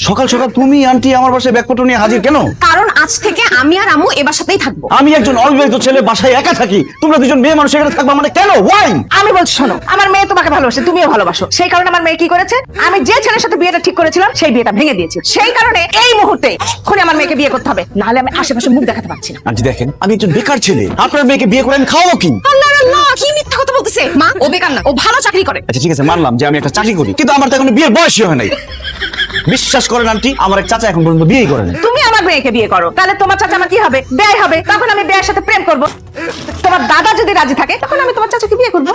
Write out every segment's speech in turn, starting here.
সকাল সকাল তুমি আন্টি আমার বাসায় ব্যাগপত্র নিয়ে হাজির কেন? কারণ আজ থেকে আমি আর আম্মু এ বাসাতেই থাকবো। আমি একজন অবিবাহিত ছেলে, বাসায় একা থাকি, তোমরা দুজন মেয়ে মানুষ এখানে থাকবা মানে কেন? ওয়াই? আমি বলছি শোনো, আমার মেয়ে তোমাকে ভালোবাসে, তুমিও ভালোবাসো, সেই কারণে আমার মেয়ে কি করেছে, আমি যে ছেলের সাথে বিয়েটা ঠিক করেছিলাম সেই বিয়েটা ভেঙে দিয়েছি। সেই কারণে এই মুহূর্তে এক্ষুনি আমার মেয়েকে বিয়ে করতে হবে, নাহলে আমি আশেপাশে মুখ দেখাতে পারছি না। আন্টি দেখেন, আমি একজন বেকার ছেলে, আপনার মেয়েকে বিয়ে করে আমি খাওয়াবো কি? আল্লাহ আল্লাহ, কি মিথ্যা কথা বলতেছে। মা, ও বেকার না, ও ভালো চাকরি করে। আচ্ছা ঠিক আছে, মানলাম যে আমি একটা চাকরি করি, কিন্তু আমার তো এখনো বিয়ের বয়সই হয় নাই। বিশ্বাস করেন আন্টি, আমার এক চাচা এখন পর্যন্ত বিয়েই করেন। তুমি আমার মেয়েকে বিয়ে করো, তাহলে তোমার চাচা আমার কি হবে? ব্যয় হবে, তখন আমি ব্যয়ের সাথে প্রেম করব। তোমার দাদা যদি রাজি থাকে তখন আমি তোমার চাচাকে বিয়ে করব।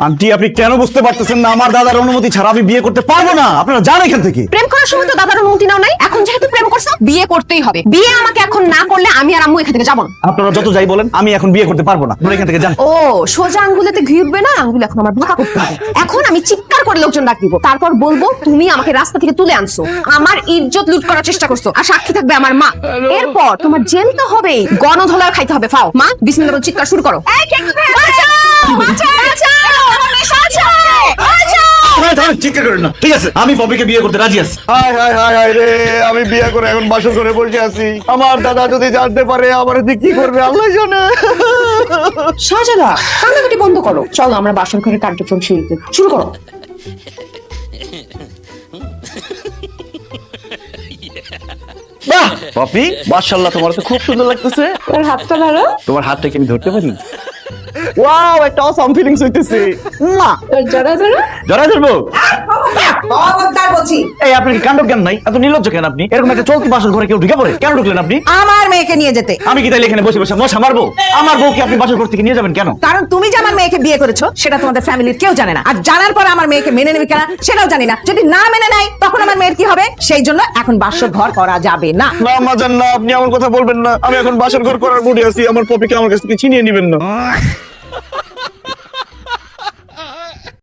আন্টি আপনি কেন বুঝতে পারতেছেন না? আমার দাদার অনুমতি ছাড়া আমি বিয়ে করতে পারবো না। আপনারা যান এখান থেকে। প্রেম করার সময় তো দাদার অনুমতি নাও নাই, এখন যেহেতু প্রেম করছো বিয়ে করতেই হবে। বিয়ে আমাকে এখন না করলে আমি আর আম্মু এখান থেকে যাবো না। আপনারা যত যাই বলেন, আমি এখন বিয়ে করতে পারবো না। আপনারা এখান থেকে যান। ও, সোজা আঙ্গুলেতে ঘি উঠবে না, আঙ্গুল এখন আমার বাঁকা করতে হবে। এখন আমি চিৎকার করে লোকজন ডাক দিব, তারপর বলবো তুমি আমাকে রাস্তা থেকে তুলে আনছো, আমার ইজ্জত লুট করার চেষ্টা করছো, আর সাক্ষী থাকবে আমার মা। এরপর তোমার জেল তো হবে, গণধোলা খাইতে হবে। ফাও মা, বিসমিল্লাহ বলে চিৎকার শুরু করো। এই কে কোথায়? বাঁচাও, বাঁচাও, বাঁচাও, আমার মেয়ে বাঁচাও, বাঁচাও। চিৎকার করেন না, ঠিক আছে? আমি পপিকে বিয়ে করতে রাজি আছি। হায় হায় হায় হায় রে, আমি বিয়ে করে এখন বাসর করে বসে আছি। আমার দাদা যদি জানতে পারে আমার কি করবে আল্লাহ জানে। শাহজাদা, কান্নাকাটি বন্ধ করো, চলো আমরা বাসর ঘরের কার্যক্রম শুরু করো। বাহ পপি, মাশাআল্লাহ, তোমার তো খুব সুন্দর লাগতেছে। তোর হাতটা ধরো। তোমার হাতটা কি আমি ধরতে পারি? ওয়াও, একটা অসাম ফিলিংস হইতেছে। মা, তোর জড়া ধরো। জড়াই ধরবো? খবরদার বলছি। এই আপনার কি কাণ্ড জ্ঞান নাই? এত নির্লজ্জ কেন আপনি? এরকম একটা চলতি বাসর ঘরে কেউ ঢুকে পড়ে? কেন ঢুকলেন আপনি? আমার মেয়েকে নিয়ে যেতে। আমি কি তাইলে এখানে বসে বসে মশা মারবো? আমার বউকে আপনি বাসর ঘর থেকে নিয়ে যাবেন কেন? কারণ তুমি যে আমার মেয়েকে বিয়ে করেছো সেটা তোমাদের ফ্যামিলির কেউ জানে না, আর জানার পর আমার মেয়েকে মেনে নেবে কিনা সেটাও জানি না। যদি না মেনে নেয় তখন আমার মেয়ের কি হবে? সেই জন্য এখন বাসর ঘর করা যাবে না। না মাজান না, আপনি আমার কথা বলবেন না। আমি এখন বাসর ঘর করার মুডে আছি। আমার পপিকে আমার কাছ থেকে ছিনিয়ে নেবেন না।